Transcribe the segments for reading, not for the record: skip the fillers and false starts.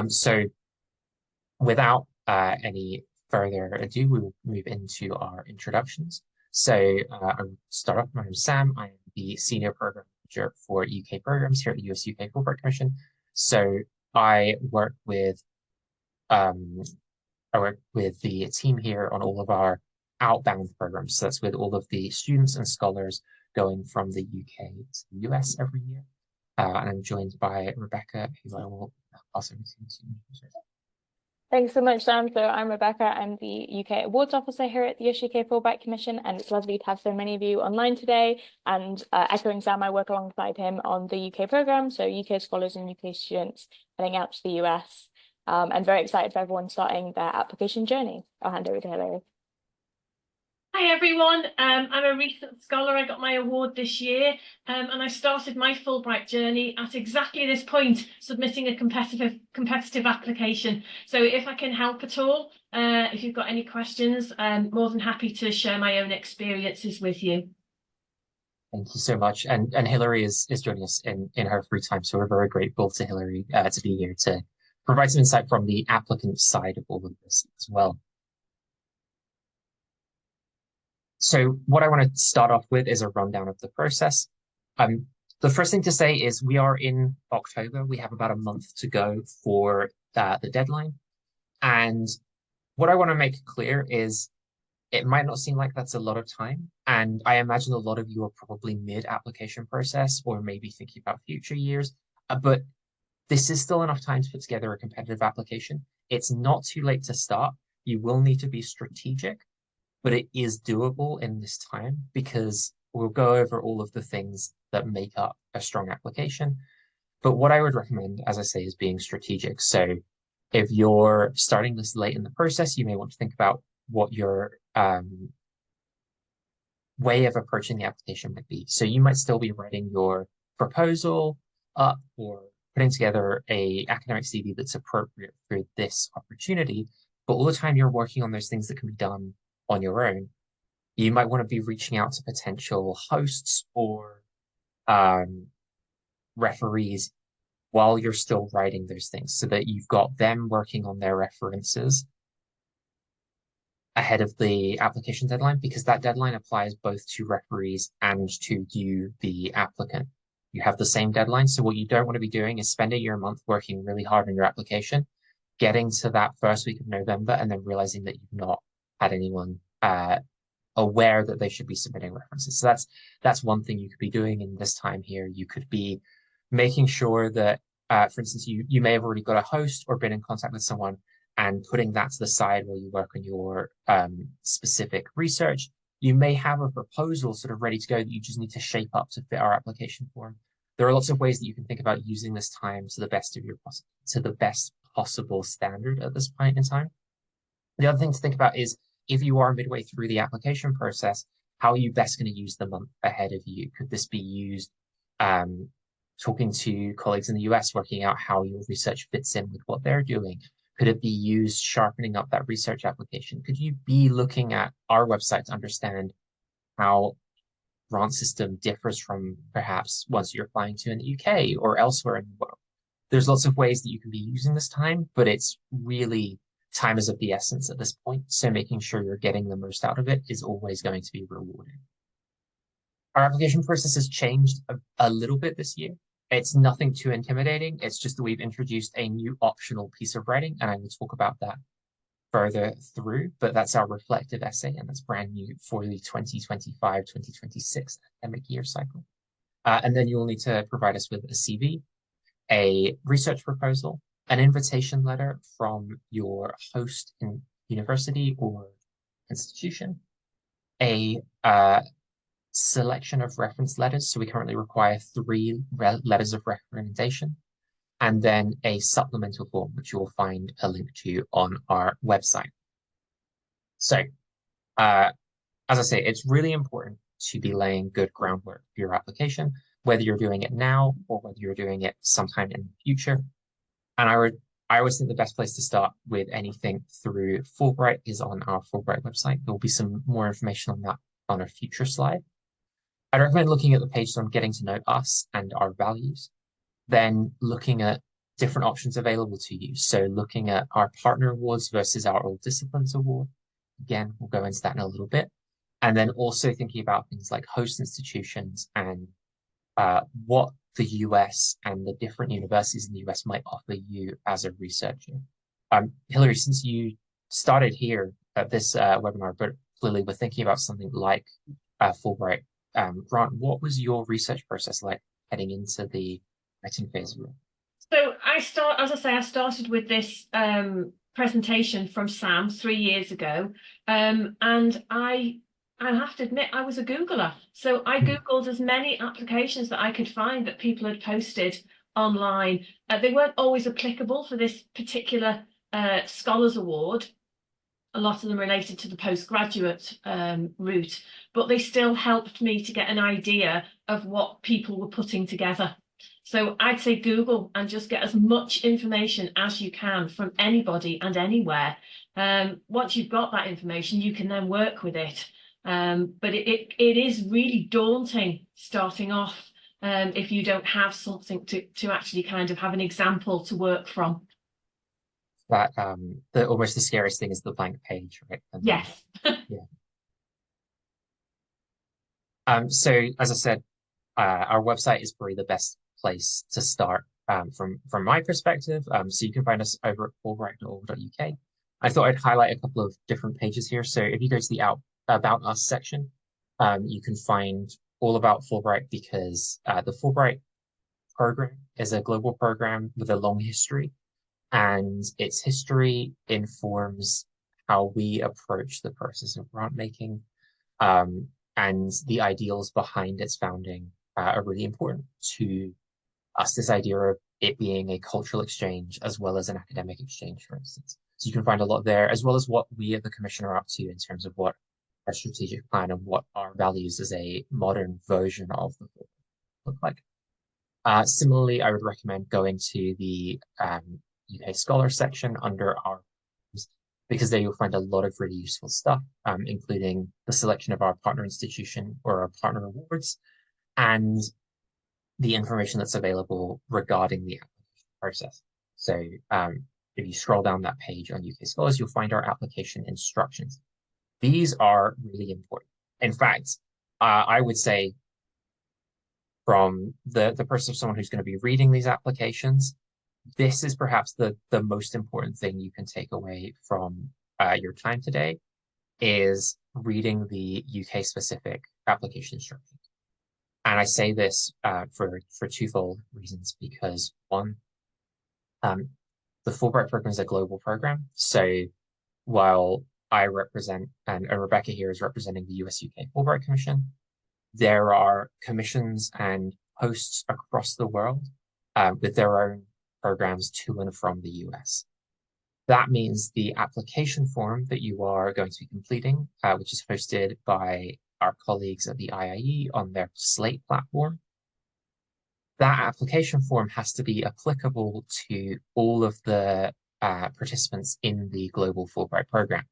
So without any further ado, we will move into our introductions. So I'll start off. My name is Sam. I am the Senior Program Manager for UK Programs here at the US UK Fulbright Commission. So I work with um, I work with the team here on all of our outbound programs. So that's with all of the students and scholars going from the UK to the US every year. And I'm joined by Rebecca, who I will pass over to introduce. Thanks so much, Sam. So I'm Rebecca. I'm the UK Awards Officer here at the UK Fulbright Commission, and it's lovely to have so many of you online today. And echoing Sam, I work alongside him on the UK programme, so UK scholars and UK students heading out to the US. And very excited for everyone starting their application journey. I'll hand over to Hilary. Hi everyone, I'm a recent scholar. I got my award this year, and I started my Fulbright journey at exactly this point, submitting a competitive application. So if I can help at all, if you've got any questions, I'm more than happy to share my own experiences with you. Thank you so much. And Hilary is joining us in her free time. So we're very grateful to Hilary to be here to provide some insight from the applicant side of all of this as well. So what I want to start off with is a rundown of the process. The first thing to say is we are in October. We have about a month to go for the deadline. And what I want to make clear is it might not seem like that's a lot of time. And I imagine a lot of you are probably mid-application process or maybe thinking about future years. But this is still enough time to put together a competitive application. It's not too late to start. You will need to be strategic, but it is doable in this time because we'll go over all of the things that make up a strong application. But what I would recommend, as I say, is being strategic. So if you're starting this late in the process, you may want to think about what your way of approaching the application might be. So you might still be writing your proposal up or putting together a academic CV that's appropriate for this opportunity. But all the time you're working on those things that can be done on your own, you might want to be reaching out to potential hosts or referees while you're still writing those things so that you've got them working on their references ahead of the application deadline, because that deadline applies both to referees and to you, the applicant. You have the same deadline. So what you don't want to be doing is spending your month working really hard on your application, getting to that first week of November, and then realizing that you've not had anyone aware that they should be submitting references. So that's one thing you could be doing in this time here. You could be making sure that, for instance, you may have already got a host or been in contact with someone and putting that to the side while you work on your specific research. You may have a proposal sort of ready to go that you just need to shape up to fit our application form. There are lots of ways that you can think about using this time to the best possible standard at this point in time. The other thing to think about is if you are midway through the application process, how are you best going to use the month ahead of you? Could this be used talking to colleagues in the US, working out how your research fits in with what they're doing? Could it be used sharpening up that research application? Could you be looking at our website to understand how grant system differs from perhaps ones you're applying to in the UK or elsewhere in the world? There's lots of ways that you can be using this time, but it's really time is of the essence at this point. So making sure you're getting the most out of it is always going to be rewarding. Our application process has changed a little bit this year. It's nothing too intimidating. It's just that we've introduced a new optional piece of writing, and I will talk about that further through, but that's our reflective essay, and that's brand new for the 2025-2026 academic year cycle. And then you'll need to provide us with a CV, a research proposal, an invitation letter from your host in university or institution, a selection of reference letters. So we currently require 3 letters of recommendation, and then a supplemental form, which you will find a link to on our website. So, as I say, it's really important to be laying good groundwork for your application, whether you're doing it now or whether you're doing it sometime in the future. And I always think the best place to start with anything through Fulbright is on our Fulbright website. There will be some more information on that on a future slide. I'd recommend looking at the page on getting to know us and our values, then looking at different options available to you. So looking at our partner awards versus our all disciplines award. Again, we'll go into that in a little bit. And then also thinking about things like host institutions and what the US and the different universities in the US might offer you as a researcher. Hilary, since you started here at this webinar, but clearly we're thinking about something like Fulbright grant, what was your research process like heading into the writing phase of it? So as I say, I started with this presentation from Sam 3 years ago, and I have to admit I was a Googler. So I Googled as many applications that I could find that people had posted online. They weren't always applicable for this particular Scholars Award. A lot of them related to the postgraduate route, but they still helped me to get an idea of what people were putting together. So I'd say Google and just get as much information as you can from anybody and anywhere. Once you've got that information, you can then work with it. But it is really daunting starting off if you don't have something to actually kind of have an example to work from. That almost the scariest thing is the blank page, right? And yes. Yeah. So as I said, our website is probably the best place to start from my perspective. So you can find us over at fulbright.org.uk. I thought I'd highlight a couple of different pages here. So if you go to the About Us section, you can find all about Fulbright, because the Fulbright program is a global program with a long history, and its history informs how we approach the process of grant making, and the ideals behind its founding are really important to us. This idea of it being a cultural exchange as well as an academic exchange, for instance. So you can find a lot there, as well as what we at the Commission are up to in terms of what our strategic plan and what our values as a modern version of the book look like. Similarly, I would recommend going to the UK Scholar section under our, because there you'll find a lot of really useful stuff, including the selection of our partner institution or our partner awards, and the information that's available regarding the application process. So if you scroll down that page on UK Scholars, you'll find our application instructions. These are really important. In fact, I would say from the person of someone who's going to be reading these applications, this is perhaps the most important thing you can take away from your time today, is reading the UK specific application instructions. And I say this for twofold reasons, because one, the Fulbright program is a global program. So while I represent, and Rebecca here is representing the US-UK Fulbright Commission, there are commissions and hosts across the world with their own programs to and from the US. That means the application form that you are going to be completing, which is hosted by our colleagues at the IIE on their Slate platform, that application form has to be applicable to all of the participants in the global Fulbright program,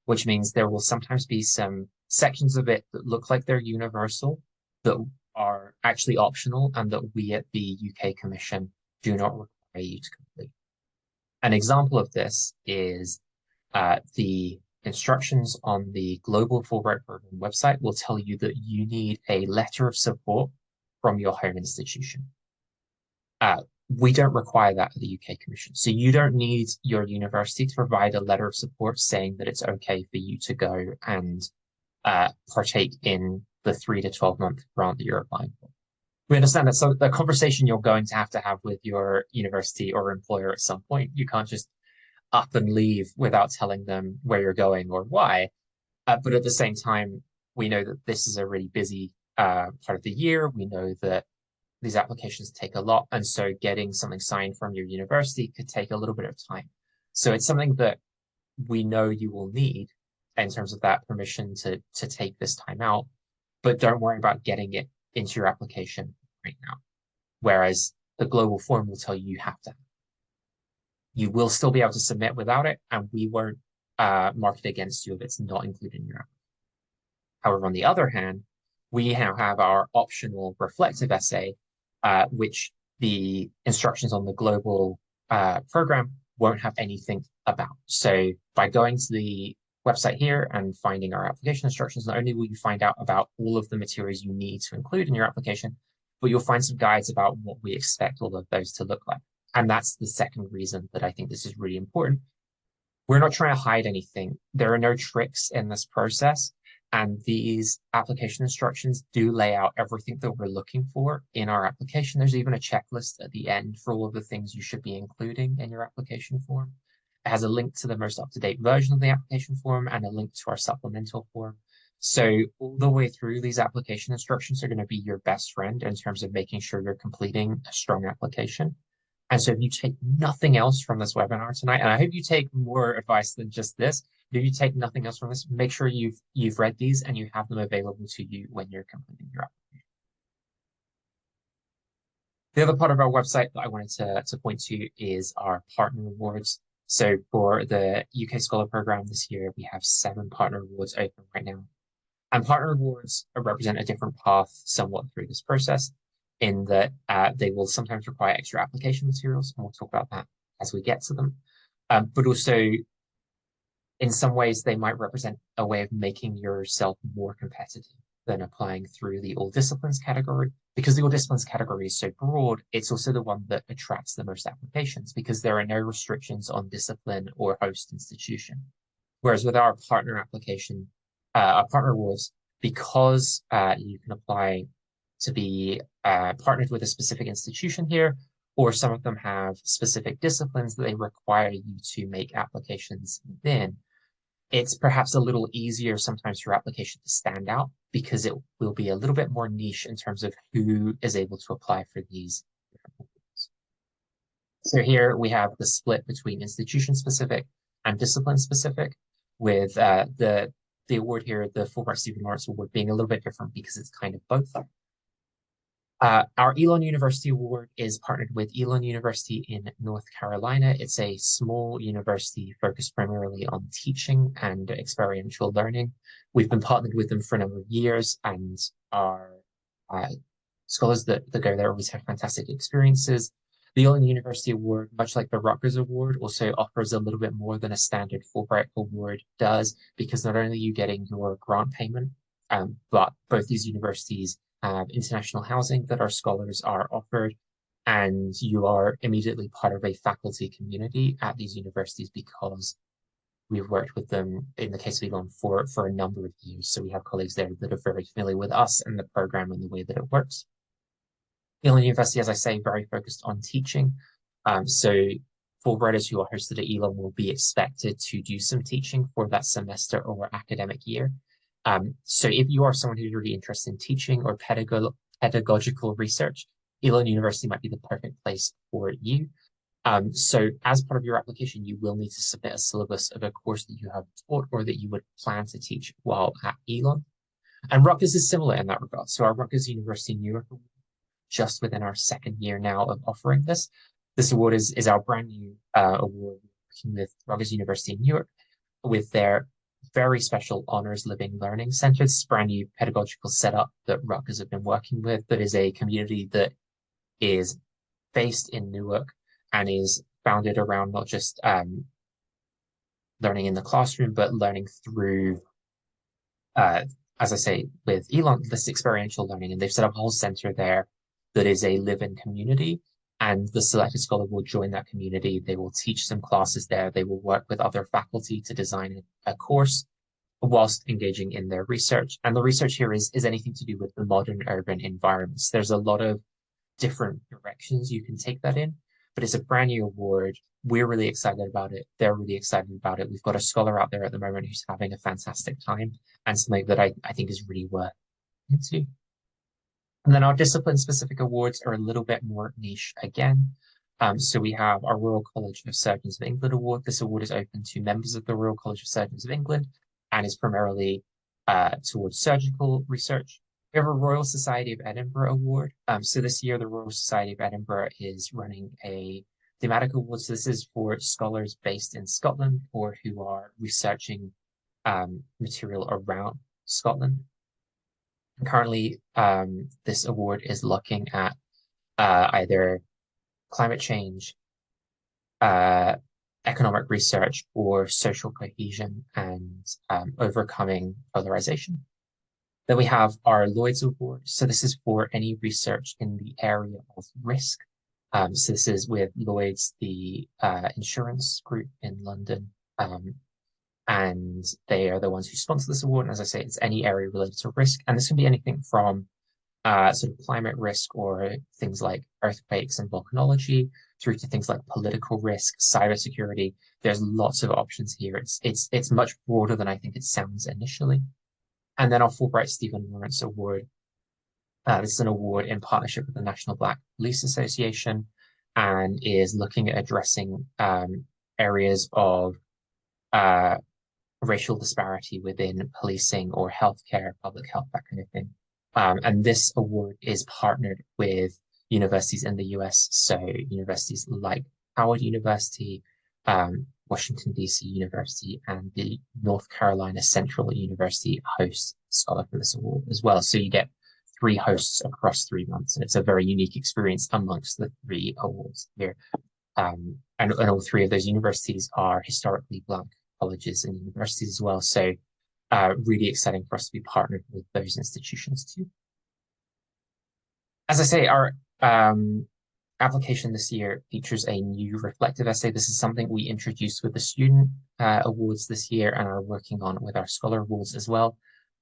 which means there will sometimes be some sections of it that look like they're universal, that are actually optional, and that we at the UK Commission do not require you to complete. An example of this is the instructions on the Global Fulbright Program website will tell you that you need a letter of support from your home institution. We don't require that at the UK Commission. So you don't need your university to provide a letter of support saying that it's okay for you to go and partake in the 3 to 12 month grant that you're applying for. We understand that. So the conversation you're going to have with your university or employer at some point. You can't just up and leave without telling them where you're going or why. But at the same time, we know that this is a really busy part of the year. We know that these applications take a lot. And so getting something signed from your university could take a little bit of time. So it's something that we know you will need in terms of that permission to take this time out, but don't worry about getting it into your application right now. Whereas the global form will tell you have to. You will still be able to submit without it, and we won't mark it against you if it's not included in your application. However, on the other hand, we now have our optional reflective essay, which the instructions on the global program won't have anything about. So by going to the website here and finding our application instructions, not only will you find out about all of the materials you need to include in your application, but you'll find some guides about what we expect all of those to look like. And that's the second reason that I think this is really important. We're not trying to hide anything. There are no tricks in this process. And these application instructions do lay out everything that we're looking for in our application. There's even a checklist at the end for all of the things you should be including in your application form. It has a link to the most up-to-date version of the application form and a link to our supplemental form. So all the way through, these application instructions are going to be your best friend in terms of making sure you're completing a strong application. And so if you take nothing else from this webinar tonight, and I hope you take more advice than just this, but if you take nothing else from this, make sure you've read these and you have them available to you when you're completing your application. The other part of our website that I wanted to point to is our partner awards. So for the UK Scholar Program this year, we have 7 partner awards open right now. And partner awards represent a different path somewhat through this process, in that they will sometimes require extra application materials, and we'll talk about that as we get to them. But also, in some ways, they might represent a way of making yourself more competitive than applying through the all disciplines category. Because the all disciplines category is so broad, it's also the one that attracts the most applications because there are no restrictions on discipline or host institution. Whereas with our partner application, our partner awards, because you can apply to be partnered with a specific institution here, or some of them have specific disciplines that they require you to make applications within, it's perhaps a little easier sometimes for your application to stand out because it will be a little bit more niche in terms of who is able to apply for these different awards. So here we have the split between institution-specific and discipline-specific, with the award here, the Fulbright Stephen Lawrence Award, being a little bit different because it's kind of both. Our Elon University Award is partnered with Elon University in North Carolina. It's a small university focused primarily on teaching and experiential learning. We've been partnered with them for a number of years, and our scholars that go there always have fantastic experiences. The Elon University Award, much like the Rutgers Award, also offers a little bit more than a standard Fulbright Award does, because not only are you getting your grant payment, but both these universities have international housing that our scholars are offered, and you are immediately part of a faculty community at these universities because we've worked with them, in the case of Elon, for a number of years. So we have colleagues there that are very familiar with us and the program and the way that it works. Elon University, as I say, very focused on teaching. So Fulbrighters who are hosted at Elon will be expected to do some teaching for that semester or academic year. So if you are someone who's really interested in teaching or pedagogical research, Elon University might be the perfect place for you. So as part of your application, you will need to submit a syllabus of a course that you have taught or that you would plan to teach while at Elon. And Rutgers is similar in that regard. So our Rutgers University Newark Award, just within our 2nd year now of offering this. This award is our brand new award, working with Rutgers University in Newark with their very special honors living learning center. It's a brand new pedagogical setup that Rutgers have been working with, that is a community that is based in Newark and is founded around not just learning in the classroom, but learning through, as I say, with Elon, this experiential learning. And they've set up a whole center there that is a live-in community. And the selected scholar will join that community. They will teach some classes there. They will work with other faculty to design a course whilst engaging in their research. And the research here is anything to do with the modern urban environments. There's a lot of different directions you can take that in, but it's a brand new award. We're really excited about it. They're really excited about it. We've got a scholar out there at the moment who's having a fantastic time, and something that I think is really worth into. And then our discipline-specific awards are a little bit more niche again. So we have our Royal College of Surgeons of England Award. This award is open to members of the Royal College of Surgeons of England and is primarily towards surgical research. We have a Royal Society of Edinburgh Award. So this year, the Royal Society of Edinburgh is running a thematic award. So this is for scholars based in Scotland or who are researching material around Scotland. And currently, this award is looking at either climate change, economic research or social cohesion and overcoming polarization. Then we have our Lloyd's Award. So this is for any research in the area of risk. So this is with Lloyd's, the insurance group in London. And they are the ones who sponsor this award. And as I say, it's any area related to risk. And this can be anything from sort of climate risk or things like earthquakes and volcanology through to things like political risk, cybersecurity. There's lots of options here. It's much broader than I think it sounds initially. And then our Fulbright Stephen Lawrence Award. This is an award in partnership with the National Black Police Association and is looking at addressing areas of racial disparity within policing or healthcare, public health, that kind of thing. And this award is partnered with universities in the US. So universities like Howard University, Washington, D.C. University, and the North Carolina Central University host scholar for this award as well. So you get 3 hosts across 3 months, and it's a very unique experience amongst the 3 awards here. And all 3 of those universities are historically Black colleges and universities as well. So really exciting for us to be partnered with those institutions too. As I say, our application this year features a new reflective essay. This is something we introduced with the student awards this year and are working on with our scholar awards as well.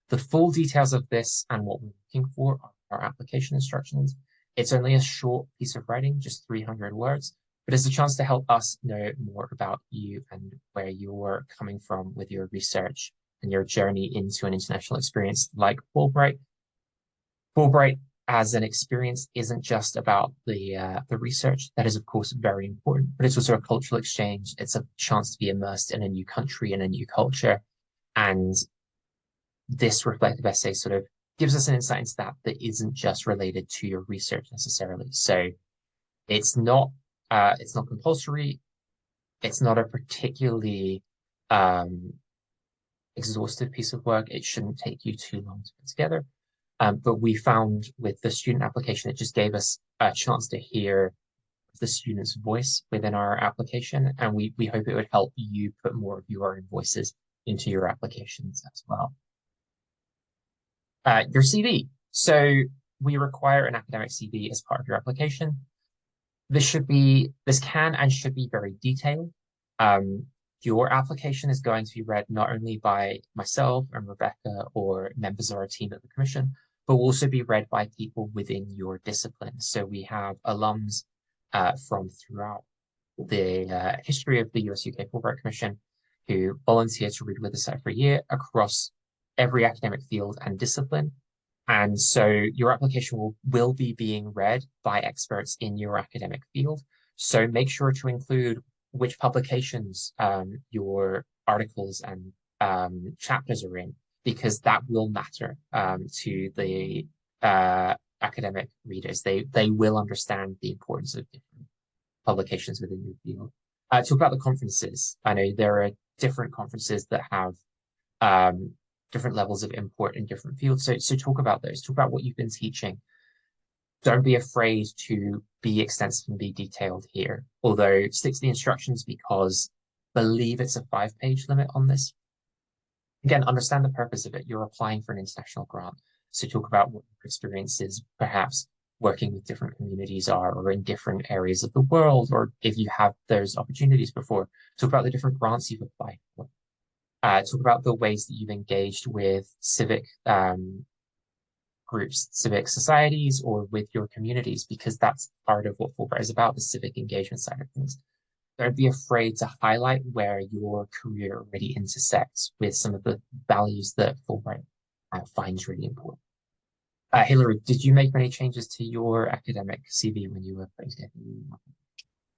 The full details of this and what we're looking for are our application instructions. It's only a short piece of writing, just 300 words, but it's a chance to help us know more about you and where you're coming from with your research and your journey into an international experience like Fulbright. Fulbright as an experience isn't just about the research. That is, of course, very important, but it's also a cultural exchange. It's a chance to be immersed in a new country and a new culture. And this reflective essay sort of gives us an insight into that isn't just related to your research necessarily. So it's not compulsory. It's not a particularly exhaustive piece of work. It shouldn't take you too long to put together. But we found with the student application, it just gave us a chance to hear the student's voice within our application. And we hope it would help you put more of your own voices into your applications as well. Your CV. So we require an academic CV as part of your application. This can and should be very detailed. Your application is going to be read not only by myself and Rebecca or members of our team at the Commission, but will also be read by people within your discipline. So we have alums from throughout the history of the US-UK Fulbright Commission who volunteer to read with us every year across every academic field and discipline. And so your application will be being read by experts in your academic field. So make sure to include which publications your articles and chapters are in, because that will matter to the academic readers. They will understand the importance of different publications within your field. Talk about the conferences. I know there are different conferences that have different levels of import in different fields. So talk about those. Talk about what you've been teaching. Don't be afraid to be extensive and be detailed here, although stick to the instructions because I believe it's a 5-page limit on this. Again, understand the purpose of it. You're applying for an international grant. So talk about what your experiences, perhaps working with different communities are, or in different areas of the world, or if you have those opportunities before. Talk about the different grants you've applied for. Talk about the ways that you've engaged with civic groups, civic societies, or with your communities, because that's part of what Fulbright is about, the civic engagement side of things. Don't be afraid to highlight where your career already intersects with some of the values that Fulbright finds really important. Hilary, did you make many changes to your academic CV when you were putting together?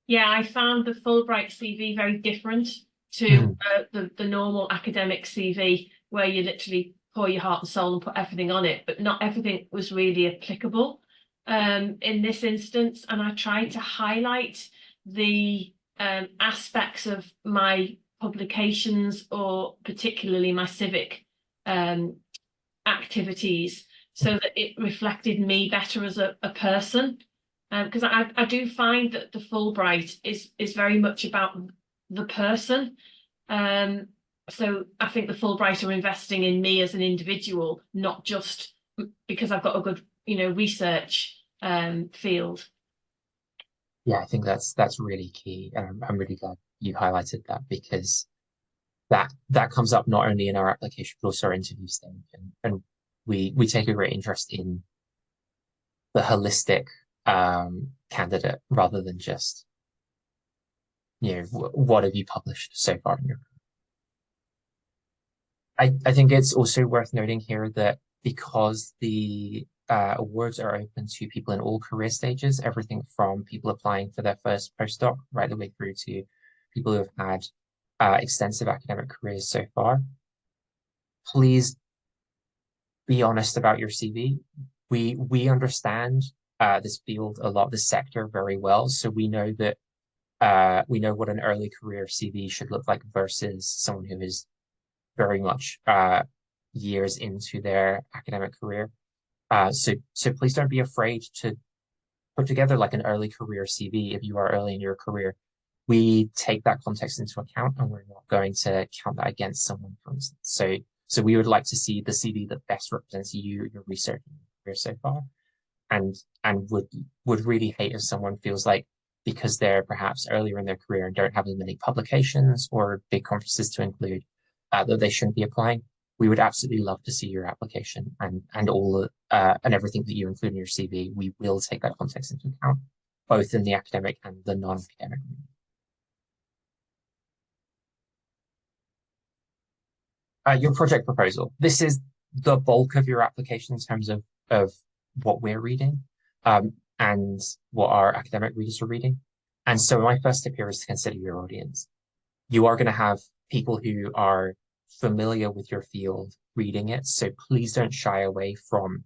Yeah, I found the Fulbright CV very different to the normal academic CV, where you literally pour your heart and soul and put everything on it, but not everything was really applicable in this instance. And I tried to highlight the aspects of my publications, or particularly my civic activities, so that it reflected me better as a person. because I do find that the Fulbright is very much about the person. So I think the Fulbright are investing in me as an individual, not just because I've got a good, research field. Yeah, I think that's really key, and I'm really glad you highlighted that, because that comes up not only in our application but also our interview stage, and we take a great interest in the holistic candidate rather than just what have you published so far in your. I think it's also worth noting here that because the awards are open to people in all career stages, everything from people applying for their first postdoc right the way through to people who have had extensive academic careers so far. Please be honest about your CV. We understand this field a lot, this sector very well, so we know that we know what an early career CV should look like versus someone who is very much years into their academic career. So please don't be afraid to put together like an early career CV if you are early in your career. We take that context into account, and we're not going to count that against someone, for instance. So we would like to see the CV that best represents you, your research, and your career so far, and would really hate if someone feels like because they're perhaps earlier in their career and don't have as many publications or big conferences to include, that they shouldn't be applying. We would absolutely love to see your application and all and everything that you include in your CV. We will take that context into account, both in the academic and the non-academic. Your project proposal. This is the bulk of your application in terms of what we're reading, and what our academic readers are reading. And so my first tip here is to consider your audience. You are going to have people who are familiar with your field reading it, so please don't shy away from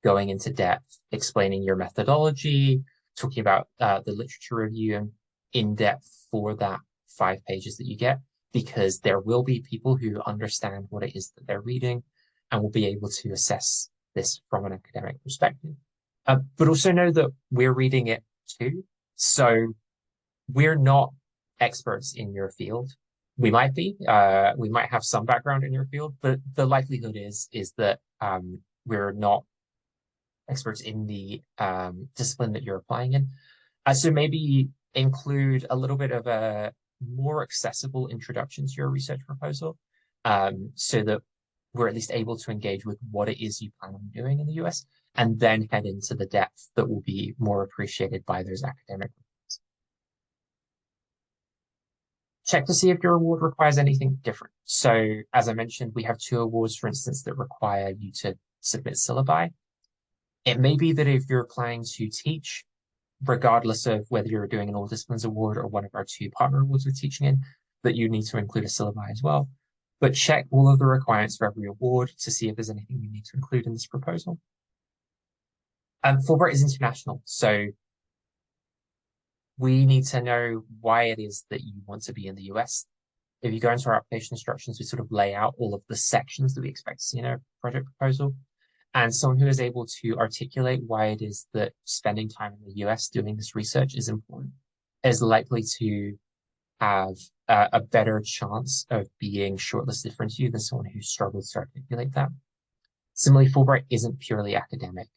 going into depth, explaining your methodology, talking about the literature review and in depth for that 5 pages that you get, because there will be people who understand what it is that they're reading and will be able to assess this from an academic perspective. But also know that we're reading it too. So we're not experts in your field. We might be, we might have some background in your field, but the likelihood is that we're not experts in the discipline that you're applying in. So maybe include a little bit of a more accessible introduction to your research proposal, so that we're at least able to engage with what it is you plan on doing in the US, and then head into the depth that will be more appreciated by those academic reviewers. Check to see if your award requires anything different. So as I mentioned, we have 2 awards, for instance, that require you to submit syllabi. It may be that if you're planning to teach, regardless of whether you're doing an all disciplines award or one of our 2 partner awards we're teaching in, that you need to include a syllabi as well. But check all of the requirements for every award to see if there's anything you need to include in this proposal. Fulbright is international, so we need to know why it is that you want to be in the US. If you go into our application instructions, we sort of lay out all of the sections that we expect to see in a project proposal. And someone who is able to articulate why it is that spending time in the US doing this research is important is likely to have a better chance of being shortlisted for interview than someone who struggles to articulate that. Similarly, Fulbright isn't purely academic.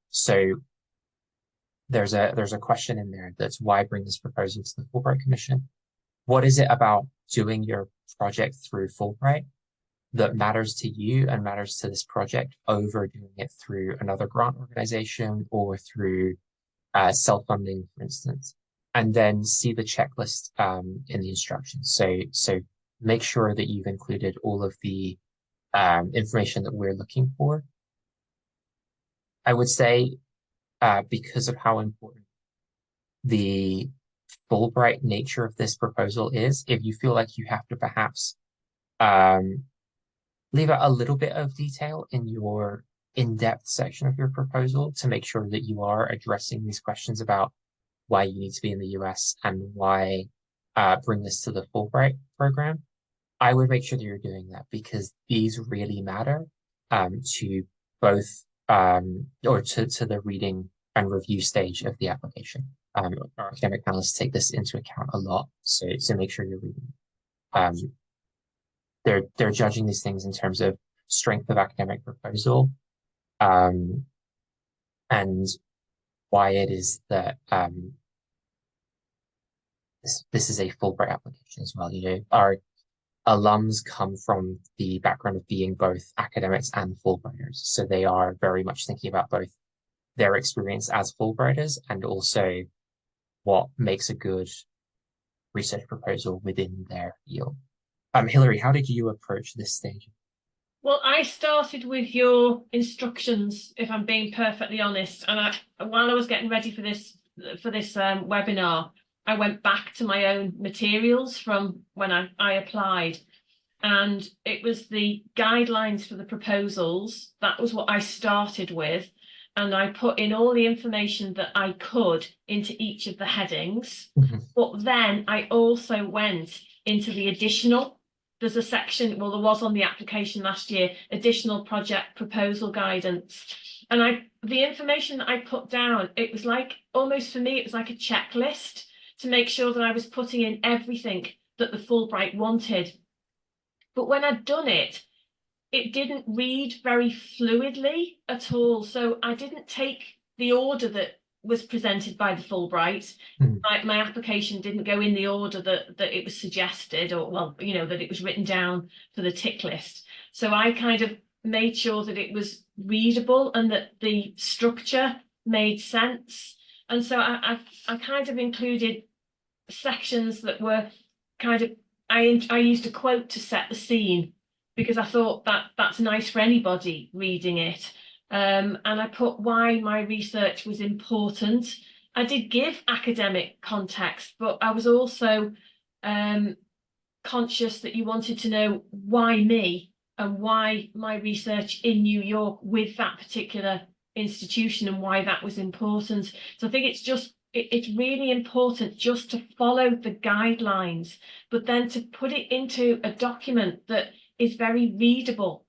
So there's a question in there that's why bring this proposal to the Fulbright Commission? What is it about doing your project through Fulbright that matters to you and matters to this project over doing it through another grant organization or through self-funding, for instance? And then see the checklist in the instructions. So make sure that you've included all of the information that we're looking for. I would say, because of how important the Fulbright nature of this proposal is, if you feel like you have to perhaps leave out a little bit of detail in your in-depth section of your proposal to make sure that you are addressing these questions about why you need to be in the US and why bring this to the Fulbright program, I would make sure that you're doing that, because these really matter to both or to the reading and review stage of the application. Our academic panelists take this into account a lot, so make sure you're reading. They're judging these things in terms of strength of academic proposal, and why it is that this is a Fulbright application as well. You know, our alums come from the background of being both academics and Fulbrighters, so they are very much thinking about both their experience as Fulbrighters and also what makes a good research proposal within their field. Hilary, how did you approach this stage? Well, I started with your instructions, if I'm being perfectly honest. And while I was getting ready for this webinar, I went back to my own materials from when I applied. And it was the guidelines for the proposals. That was what I started with. And I put in all the information that I could into each of the headings. But then I also went into the additional. There's a section, well, there was on the application last year, additional project proposal guidance. And the information that I put down, it was like, almost for me, it was like a checklist to make sure that I was putting in everything that the Fulbright wanted. But when I'd done it, it didn't read very fluidly at all. So I didn't take the order that was presented by the Fulbright. My application didn't go in the order that it was suggested, or, well, you know, that it was written down for the tick list. So I kind of made sure that it was readable and that the structure made sense. And so I kind of included sections that were kind of, I used a quote to set the scene, because I thought that's nice for anybody reading it. And I put why my research was important. I did give academic context, but I was also conscious that you wanted to know why me and why my research in New York with that particular institution and why that was important. So I think it's really important just to follow the guidelines, but then to put it into a document that is very readable,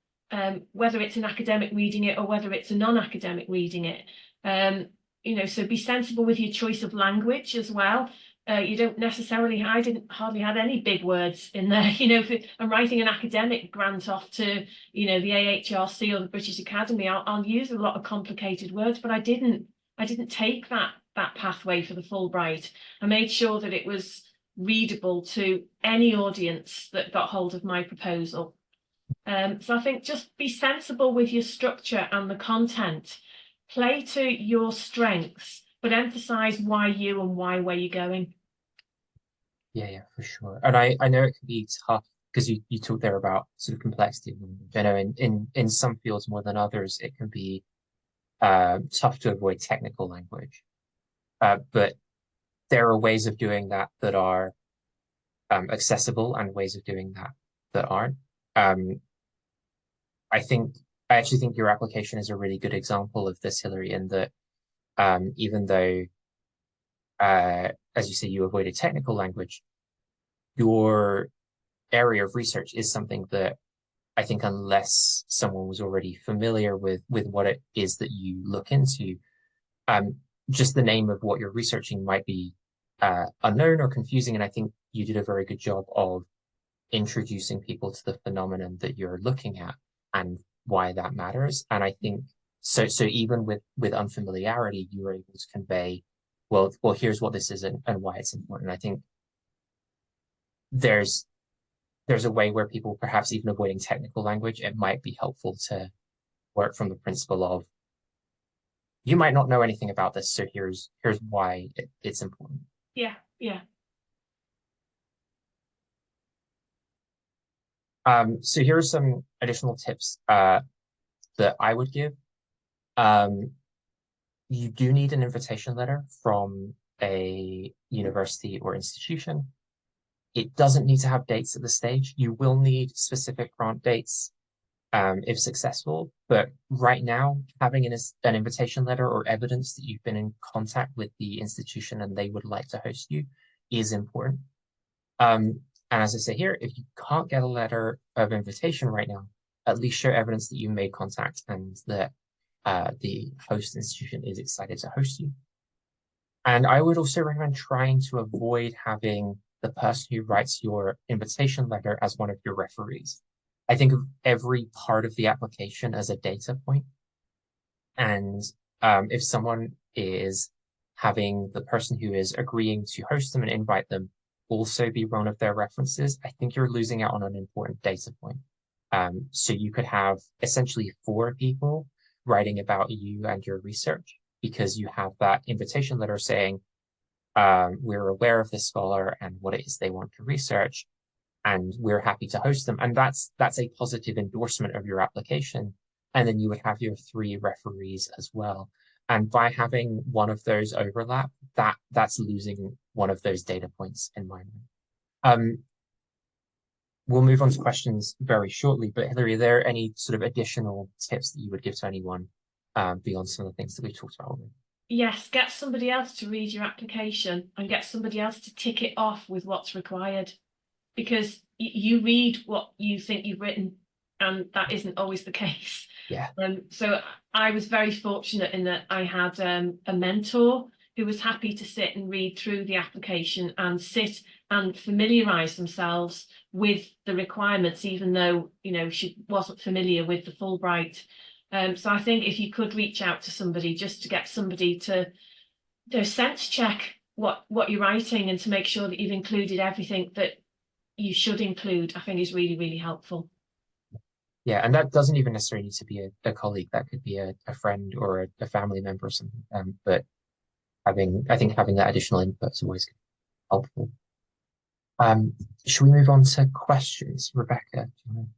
whether it's an academic reading it or whether it's a non-academic reading it. You know, so be sensible with your choice of language as well. You don't necessarily, I didn't hardly had any big words in there. You know, if I'm writing an academic grant off to, you know, the AHRC or the British Academy, I'll use a lot of complicated words, but I didn't take that pathway for the Fulbright. I made sure that it was readable to any audience that got hold of my proposal. So I think just be sensible with your structure and the content. Play to your strengths, but emphasize why you and why where you're going. Yeah, for sure. And I know it can be tough because you talked there about sort of complexity. You know, in some fields more than others, it can be tough to avoid technical language. But there are ways of doing that that are accessible and ways of doing that aren't. I actually think your application is a really good example of this, Hilary, in that even though, as you say, you avoided technical language, your area of research is something that I think unless someone was already familiar with what it is that you look into, just the name of what you're researching might be unknown or confusing. And I think you did a very good job of introducing people to the phenomenon that you're looking at and why that matters. And I think so even with unfamiliarity, you were able to convey, well, here's what this is and why it's important. I think there's a way where people, perhaps even avoiding technical language, it might be helpful to work from the principle of, you might not know anything about this, so here's why it's important. Yeah. So here are some additional tips that I would give. You do need an invitation letter from a university or institution. It doesn't need to have dates at the stage. You will need specific grant dates if successful, but right now, having an invitation letter or evidence that you've been in contact with the institution and they would like to host you is important. And as I say here, if you can't get a letter of invitation right now, at least show evidence that you made contact and that the host institution is excited to host you. And I would also recommend trying to avoid having the person who writes your invitation letter as one of your referees. I think of every part of the application as a data point. And if someone is having the person who is agreeing to host them and invite them also be one of their references, I think you're losing out on an important data point. So you could have essentially 4 people writing about you and your research because you have that invitation letter saying, we're aware of this scholar and what it is they want to research, and we're happy to host them. And that's a positive endorsement of your application. And then you would have your 3 referees as well. And by having one of those overlap, that's losing one of those data points in my mind. We'll move on to questions very shortly, but Hilary, are there any sort of additional tips that you would give to anyone beyond some of the things that we talked about already? Yes, get somebody else to read your application and get somebody else to tick it off with what's required, because you read what you think you've written and that isn't always the case. Yeah. So I was very fortunate in that I had a mentor who was happy to sit and read through the application and sit and familiarize themselves with the requirements, even though, you know, she wasn't familiar with the Fulbright. So I think if you could reach out to somebody just to get somebody to sense check what you're writing and to make sure that you've included everything that you should include, I think is really, really helpful. Yeah, and that doesn't even necessarily need to be a colleague. That could be a friend or a family member or something. But I think having that additional input is always helpful. Should we move on to questions? Rebecca, do you want to...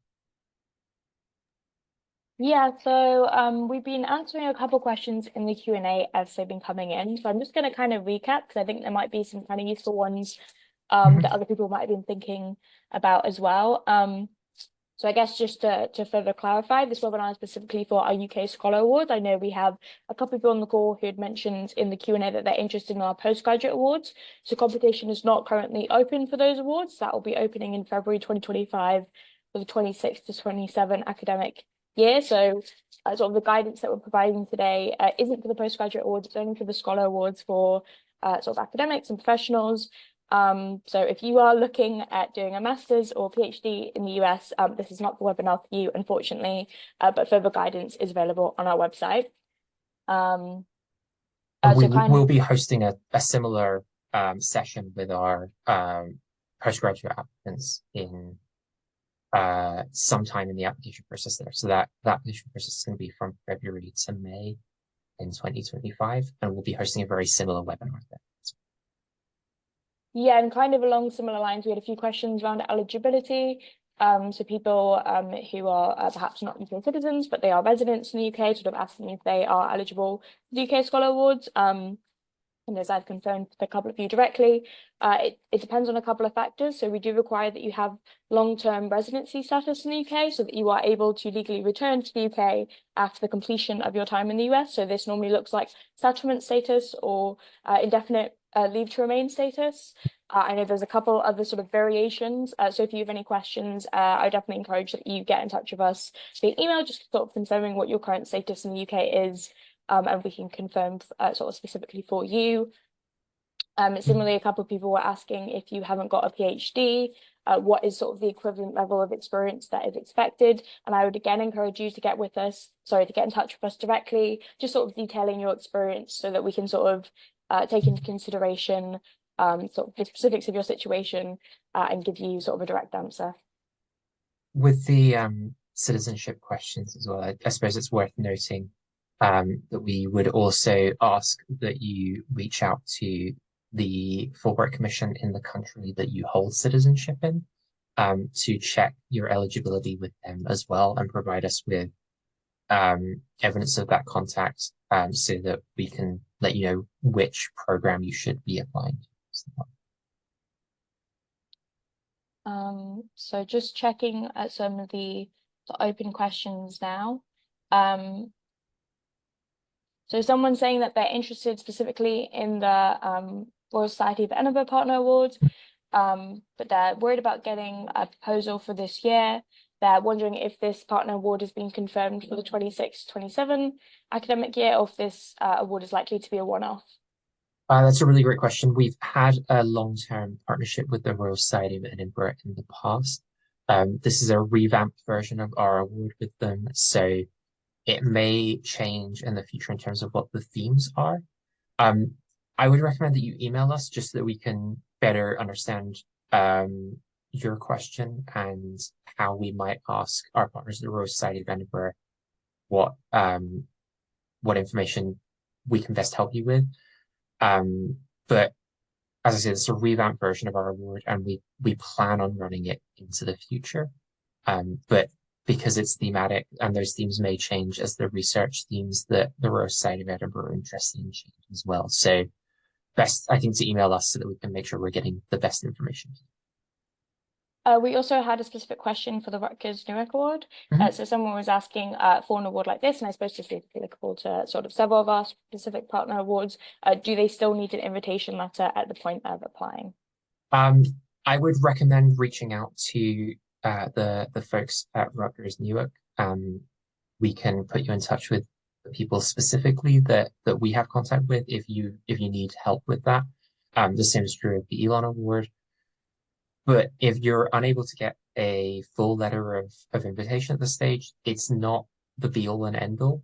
Yeah, so we've been answering a couple questions in the Q&A as they've been coming in. So I'm just going to kind of recap because I think there might be some kind of useful ones that other people might have been thinking about as well. So I guess just to further clarify, this webinar is specifically for our UK Scholar Awards. I know we have a couple of people on the call who had mentioned in the Q&A that they're interested in our postgraduate awards. So competition is not currently open for those awards. That will be opening in February 2025 for the 26 to 27 academic year. So sort of the guidance that we're providing today isn't for the postgraduate awards, it's only for the Scholar Awards for sort of academics and professionals. So if you are looking at doing a master's or PhD in the US, this is not the webinar for you, unfortunately, but further guidance is available on our website. We'll be hosting a similar session with our postgraduate applicants in sometime in the application process there. So that application process is going to be from February to May in 2025, and we'll be hosting a very similar webinar there. Yeah, and kind of along similar lines, we had a few questions around eligibility. So people who are perhaps not UK citizens, but they are residents in the UK, sort of asking if they are eligible for the UK Scholar Awards. And as I've confirmed with a couple of you directly, it depends on a couple of factors. So we do require that you have long-term residency status in the UK so that you are able to legally return to the UK after the completion of your time in the US. So this normally looks like settlement status or indefinite leave to remain status. I know there's a couple other sort of variations. So if you have any questions, I definitely encourage that you get in touch with us via email, just sort of confirming what your current status in the UK is. And we can confirm sort of specifically for you. Similarly, a couple of people were asking if you haven't got a PhD, what is sort of the equivalent level of experience that is expected? And I would again encourage you to get in touch with us directly, just sort of detailing your experience so that we can sort of take into consideration sort of the specifics of your situation and give you sort of a direct answer. With the citizenship questions as well, I suppose it's worth noting that we would also ask that you reach out to the Fulbright Commission in the country that you hold citizenship in to check your eligibility with them as well and provide us with evidence of that contact so that we can let you know which program you should be applying to. So just checking at some of the open questions now. So someone's saying that they're interested specifically in the Royal Society of Edinburgh Partner Awards, but they're worried about getting a proposal for this year. they're wondering if this partner award has been confirmed for the 26-27 academic year, or if this award is likely to be a one-off. That's a really great question. We've had a long-term partnership with the Royal Society of Edinburgh in the past. This is a revamped version of our award with them, so it may change in the future in terms of what the themes are. I would recommend that you email us just so that we can better understand your question and how we might ask our partners at the Royal Society of Edinburgh what information we can best help you with. But as I said, it's a revamped version of our award, and we plan on running it into the future. But because it's thematic and those themes may change as the research themes that the Royal Society of Edinburgh are interested in change as well. So best, I think, to email us so that we can make sure we're getting the best information. We also had a specific question for the Rutgers Newark Award. Mhm. So someone was asking for an award like this, and I suppose this is applicable to sort of several of our specific partner awards. Do they still need an invitation letter at the point of applying? I would recommend reaching out to the folks at Rutgers Newark. We can put you in touch with the people specifically that we have contact with if you need help with that. The same is true of the Elon Award. But if you're unable to get a full letter of invitation at this stage, it's not the be all and end all.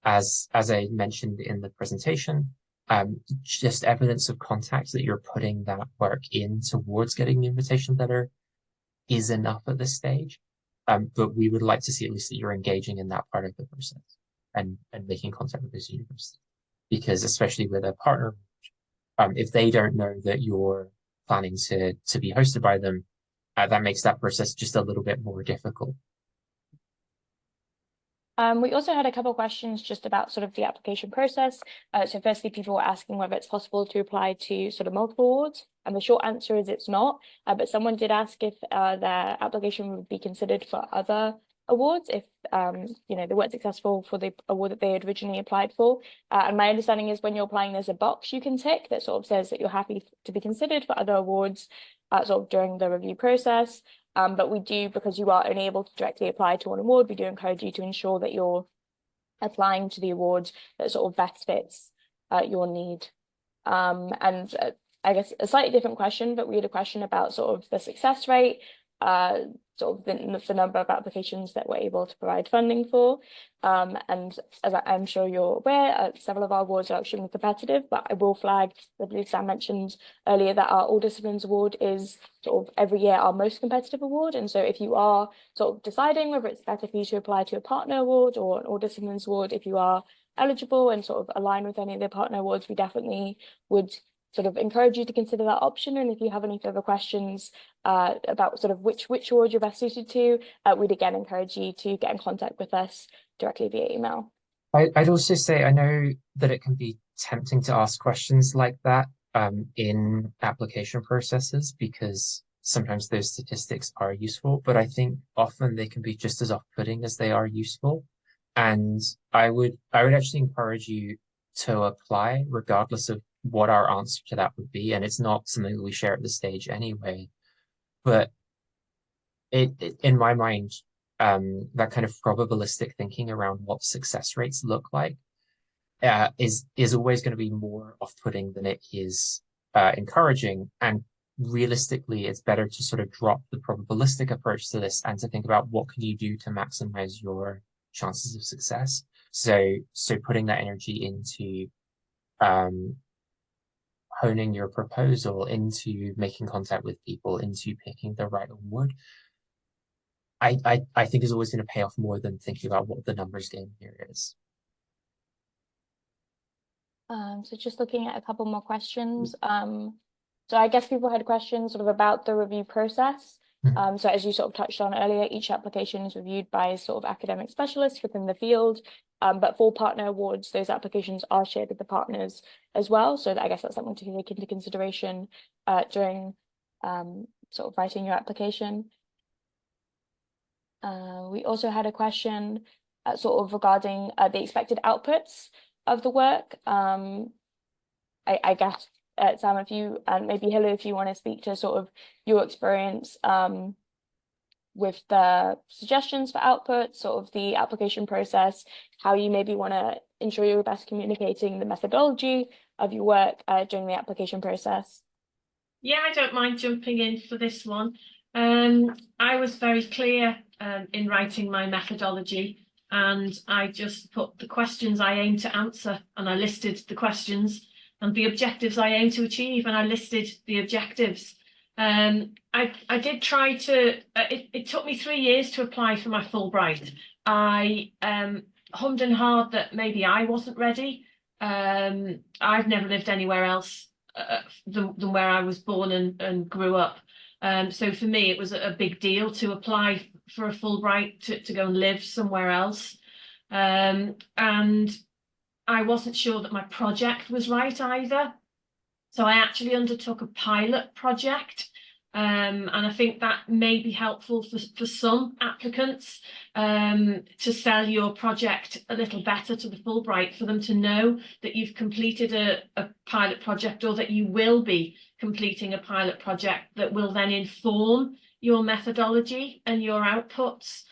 As I mentioned in the presentation, just evidence of contact that you're putting that work in towards getting the invitation letter is enough at this stage. But we would like to see at least that you're engaging in that part of the process and making contact with those universities. Because especially with a partner, if they don't know that you're planning to be hosted by them, that makes that process just a little bit more difficult. We also had a couple of questions just about sort of the application process. So firstly, people were asking whether it's possible to apply to sort of multiple awards. And the short answer is it's not. But someone did ask if their application would be considered for other awards if they weren't successful for the award that they had originally applied for. And my understanding is when you're applying, there's a box you can tick that sort of says that you're happy to be considered for other awards sort of during the review process. But we do, because you are only able to directly apply to an award, we do encourage you to ensure that you're applying to the award that sort of best fits your need. And I guess a slightly different question, but we had a question about sort of the success rate, sort of the number of applications that we're able to provide funding for. And as I'm sure you're aware, several of our awards are extremely competitive, but I will flag, I believe Sam mentioned earlier, that our All Disciplines Award is sort of every year our most competitive award. And so if you are sort of deciding whether it's better for you to apply to a partner award or an All Disciplines Award, if you are eligible and sort of align with any of the partner awards, we definitely would sort of encourage you to consider that option. And if you have any further questions about sort of which award you're best suited to, we'd again encourage you to get in contact with us directly via email. I'd also say I know that it can be tempting to ask questions like that in application processes because sometimes those statistics are useful, but I think often they can be just as off-putting as they are useful. And I would actually encourage you to apply regardless of what our answer to that would be. And it's not something that we share at this stage anyway. But in my mind, that kind of probabilistic thinking around what success rates look like is always going to be more off-putting than it is encouraging. And realistically, it's better to sort of drop the probabilistic approach to this and to think about what can you do to maximize your chances of success. So putting that energy into honing your proposal, into making contact with people, into picking the right award, I think is always going to pay off more than thinking about what the numbers game here is. So just looking at a couple more questions. So I guess people had questions sort of about the review process. So as you sort of touched on earlier, each application is reviewed by sort of academic specialists within the field. But for partner awards, those applications are shared with the partners as well. So I guess that's something to take into consideration during sort of writing your application. We also had a question sort of regarding the expected outputs of the work. I guess, Sam, if you and maybe Hillary, if you want to speak to sort of your experience with the suggestions for output, sort of the application process, how you maybe want to ensure you're best communicating the methodology of your work during the application process? Yeah, I don't mind jumping in for this one. I was very clear in writing my methodology, and I just put the questions I aim to answer, and I listed the questions, and the objectives I aim to achieve, and I listed the objectives. I did try to, it took me 3 years to apply for my Fulbright. I hummed and hawed that maybe I wasn't ready. I've never lived anywhere else than where I was born and grew up. So for me, it was a big deal to apply for a Fulbright to go and live somewhere else. And I wasn't sure that my project was right either. So I actually undertook a pilot project. And I think that may be helpful for some applicants to sell your project a little better to the Fulbright, for them to know that you've completed a pilot project, or that you will be completing a pilot project that will then inform your methodology and your outputs.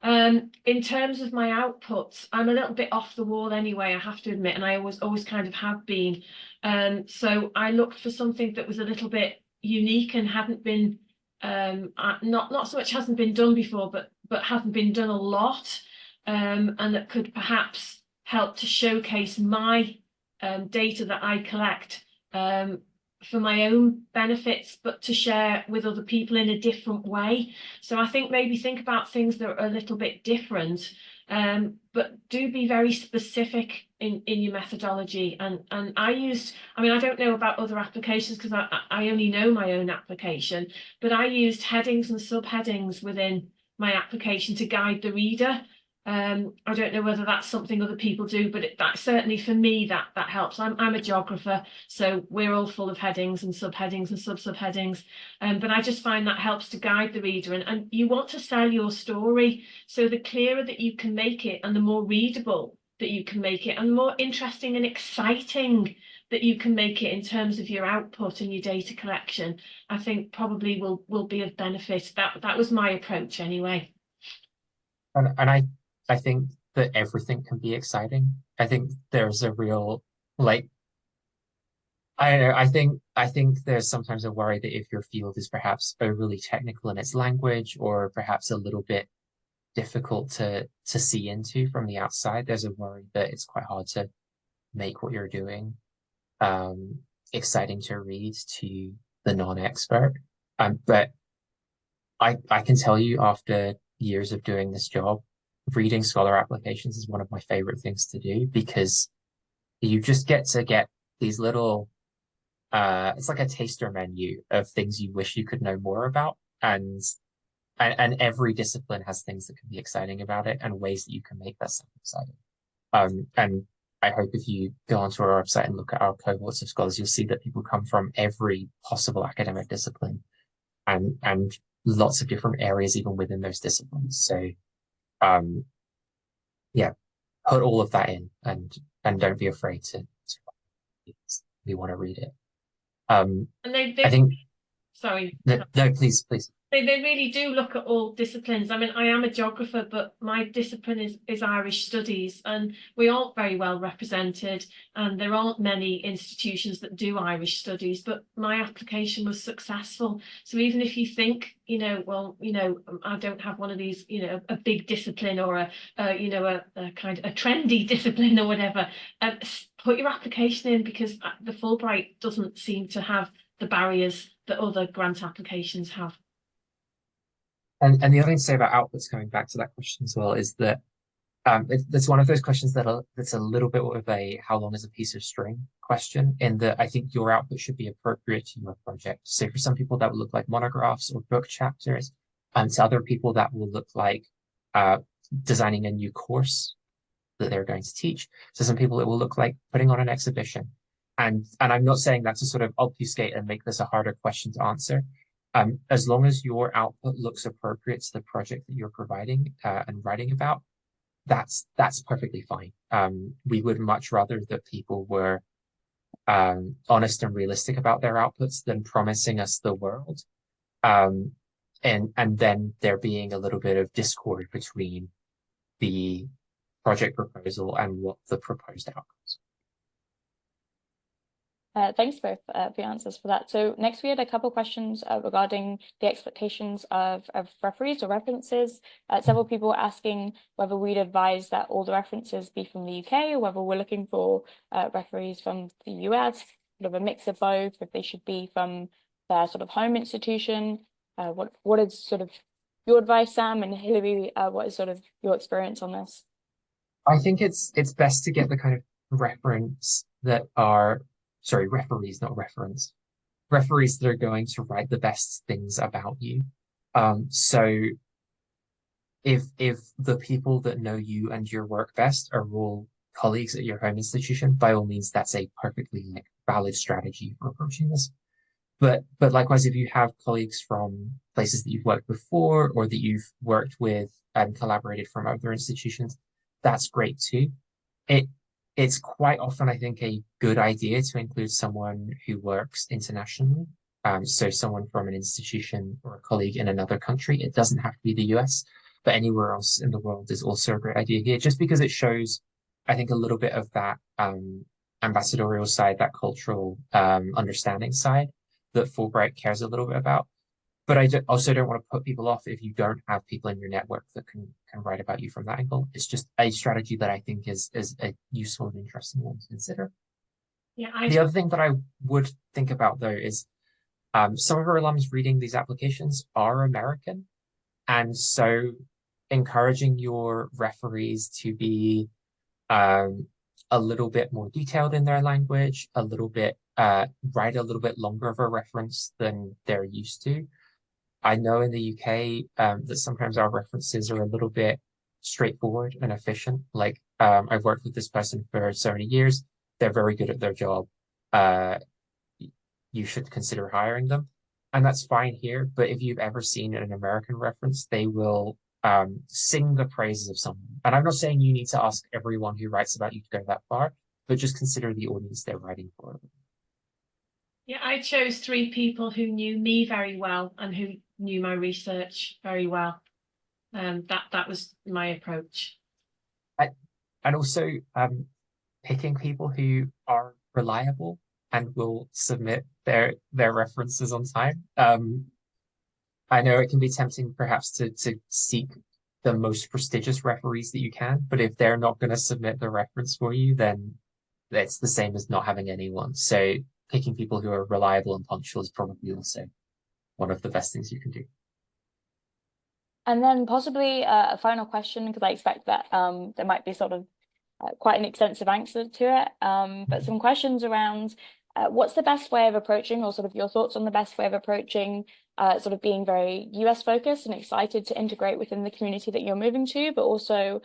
In terms of my outputs, I'm a little bit off the wall anyway, I have to admit, and I always kind of have been. So I looked for something that was a little bit unique and hadn't been not so much hasn't been done before, but hasn't been done a lot, and that could perhaps help to showcase my data that I collect for my own benefits, but to share with other people in a different way. So I think maybe think about things that are a little bit different, but do be very specific in your methodology. And I mean, I don't know about other applications because I only know my own application, but I used headings and subheadings within my application to guide the reader. I don't know whether that's something other people do, but that certainly for me that helps. I'm a geographer, so we're all full of headings and subheadings and sub-subheadings, but I just find that helps to guide the reader. And you want to sell your story, so the clearer that you can make it, and the more readable that you can make it, and the more interesting and exciting that you can make it in terms of your output and your data collection, I think probably will be of benefit. That was my approach anyway. And I think that everything can be exciting. I think there's a real, like, I think there's sometimes a worry that if your field is perhaps overly technical in its language, or perhaps a little bit difficult to see into from the outside, there's a worry that it's quite hard to make what you're doing exciting to read to the non-expert. But I can tell you, after years of doing this job, reading Scholar applications is one of my favorite things to do, because you just get to get these little it's like a taster menu of things you wish you could know more about, and every discipline has things that can be exciting about it, and ways that you can make that stuff exciting. And I hope if you go onto our website and look at our cohorts of scholars, you'll see that people come from every possible academic discipline, and lots of different areas even within those disciplines. So yeah, put all of that in, and don't be afraid to we want to read it. And I think sorry. No, please. They really do look at all disciplines. I mean, I am a geographer, but my discipline is Irish studies, and we aren't very well represented, and there aren't many institutions that do Irish studies, but my application was successful. So even if you think, well, I don't have one of these, a big discipline, or a kind of a trendy discipline or whatever, put your application in, because the Fulbright doesn't seem to have the barriers that other grant applications have. And the other thing to say about outputs, coming back to that question as well, is that it's one of those questions that's a little bit of a how long is a piece of string question, in that I think your output should be appropriate to your project. So for some people that will look like monographs or book chapters, and to other people that will look like designing a new course that they're going to teach. So some people it will look like putting on an exhibition. And I'm not saying that to sort of obfuscate and make this a harder question to answer. As long as your output looks appropriate to the project that you're providing and writing about, that's perfectly fine. We would much rather that people were honest and realistic about their outputs than promising us the world. and then there being a little bit of discord between the project proposal and what the proposed outcomes. Thanks both for your answers for that. So next we had a couple questions regarding the expectations of referees or references. Several people were asking whether we'd advise that all the references be from the UK or whether we're looking for referees from the US, sort of a mix of both, if they should be from their sort of home institution. What is sort of your advice, Sam, and Hilary, what is sort of your experience on this? I think it's best to get the kind of reference that are referees, not reference. Referees that are going to write the best things about you. So if the people that know you and your work best are all colleagues at your home institution, by all means, that's a perfectly valid strategy for approaching this. But likewise, if you have colleagues from places that you've worked before or that you've worked with and collaborated from other institutions, that's great too. It's quite often, I think, a good idea to include someone who works internationally. So someone from an institution or a colleague in another country. It doesn't have to be the US, but anywhere else in the world is also a great idea here, just because it shows, I think, a little bit of that ambassadorial side, that cultural understanding side that Fulbright cares a little bit about. But I also don't want to put people off if you don't have people in your network that can write about you from that angle. It's just a strategy that I think is a useful and interesting one to consider. Yeah, The other thing that I would think about though is some of our alums reading these applications are American, and so encouraging your referees to be a little bit more detailed in their language, a little bit write a little bit longer of a reference than they're used to. I know in the UK that sometimes our references are a little bit straightforward and efficient. Like I've worked with this person for so many years. They're very good at their job. You should consider hiring them. And that's fine here. But if you've ever seen an American reference, they will sing the praises of someone. And I'm not saying you need to ask everyone who writes about you to go that far, but just consider the audience they're writing for. Yeah, I chose 3 people who knew me very well and who knew my research very well. That was my approach. And also picking people who are reliable and will submit their references on time. I know it can be tempting perhaps to seek the most prestigious referees that you can, but if they're not going to submit the reference for you, then it's the same as not having anyone. So picking people who are reliable and punctual is probably also one of the best things you can do. And then possibly a final question, because I expect that there might be sort of quite an extensive answer to it, but some questions around what's the best way of approaching, or sort of your thoughts on the best way of approaching sort of being very US focused and excited to integrate within the community that you're moving to, but also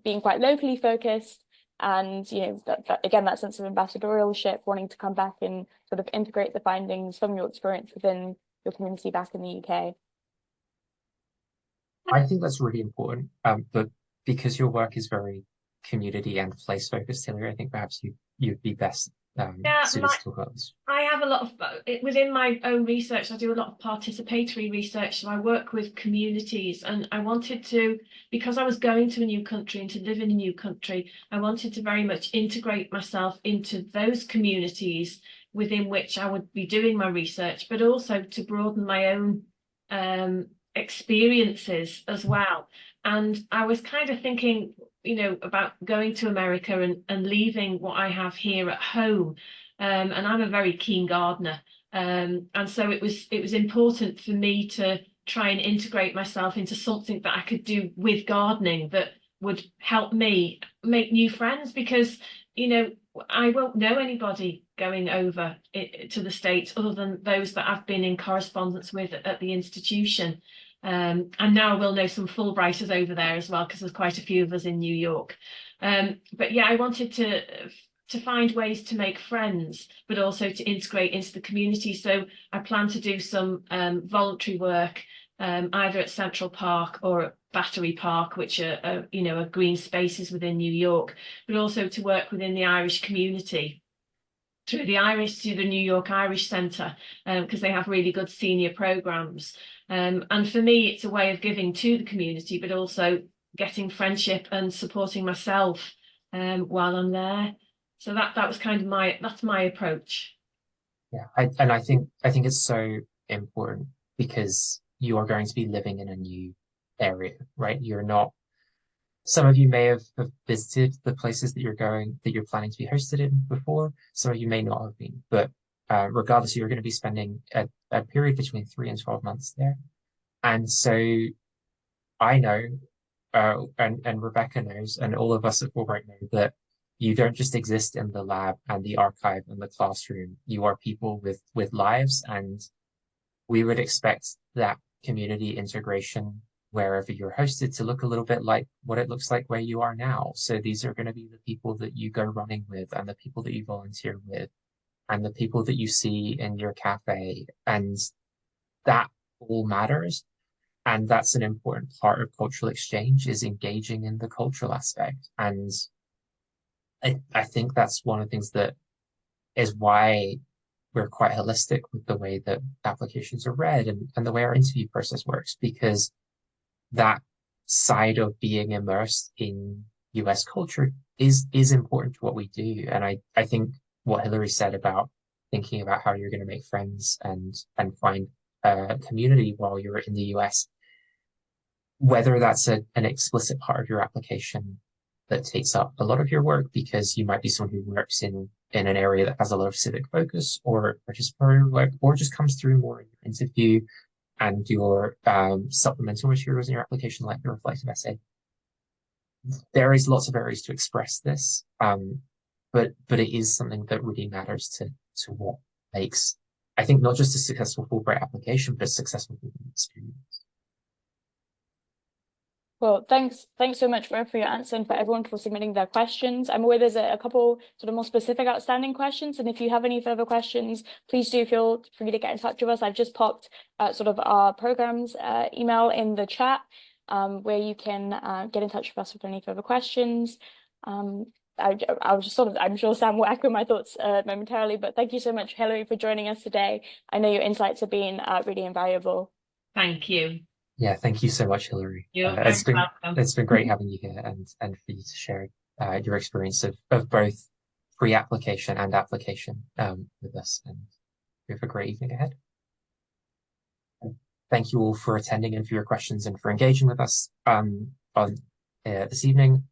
being quite locally focused and, you know, again, that sense of ambassadorialship, wanting to come back and sort of integrate the findings from your experience within your community back in the UK. I think that's really important, but because your work is very community and place focused, Hilary, I think perhaps you'd be best suited to talk about this. I have a lot of within my own research. I do a lot of participatory research, so I work with communities, and I wanted to, because I was going to a new country and to live in a new country, I wanted to very much integrate myself into those communities within which I would be doing my research, but also to broaden my own experiences as well. And I was kind of thinking, you know, about going to America and leaving what I have here at home. And I'm a very keen gardener. And so it was important for me to try and integrate myself into something that I could do with gardening that would help me make new friends, because, you know, I won't know anybody going over to the States other than those that I've been in correspondence with at the institution. And now I will know some Fulbrighters over there as well, because there's quite a few of us in New York. But yeah, I wanted to find ways to make friends, but also to integrate into the community. So I plan to do some voluntary work, either at Central Park or at Battery Park, which are you know, are green spaces within New York, but also to work within the Irish community. through the Irish, through the New York Irish Centre, because they have really good senior programmes. And for me, it's a way of giving to the community, but also getting friendship and supporting myself while I'm there. So that was kind of that's my approach. Yeah, I think it's so important because you are going to be living in a new area, right? You're not. Some of you may have visited the places that you're planning to be hosted in before. Some of you may not have been, but regardless, you're going to be spending a period between 3 and 12 months there. And so I know, and Rebecca knows, and all of us at Fulbright know that you don't just exist in the lab and the archive and the classroom. You are people with lives, and we would expect that community integration wherever you're hosted to look a little bit like what it looks like where you are now. So these are going to be the people that you go running with, and the people that you volunteer with, and the people that you see in your cafe, and that all matters. And that's an important part of cultural exchange, is engaging in the cultural aspect. And I think that's one of the things that is why we're quite holistic with the way that applications are read, and the way our interview process works, because that side of being immersed in US culture is important to what we do. And I think what Hillary said about thinking about how you're going to make friends and find a community while you're in the US, whether that's an explicit part of your application that takes up a lot of your work because you might be someone who works in an area that has a lot of civic focus or participatory work, or just comes through more in your interview and your supplemental materials in your application, like your reflective essay. There is lots of areas to express this, but it is something that really matters to what makes, I think, not just a successful Fulbright application, but a successful Fulbright experience. Well, thanks so much for your answer and for everyone for submitting their questions. I'm aware there's a couple sort of more specific outstanding questions, and if you have any further questions, please do feel free to get in touch with us. I've just popped sort of our program's email in the chat, where you can get in touch with us with any further questions. I was just sort of, I'm sure Sam will echo my thoughts momentarily, but thank you so much, Hillary, for joining us today. I know your insights have been really invaluable. Thank you. Yeah, thank you so much, Hillary. You're very welcome. It's been great having you here and for you to share your experience of both pre-application and application with us. And we have a great evening ahead. And thank you all for attending and for your questions and for engaging with us on this evening.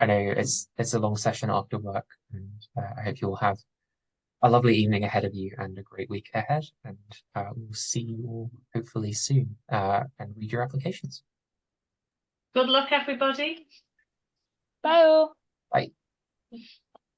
I know it's a long session after work, and I hope you all have a lovely evening ahead of you and a great week ahead. And we'll see you all hopefully soon and read your applications. Good luck, everybody. Bye all. Bye.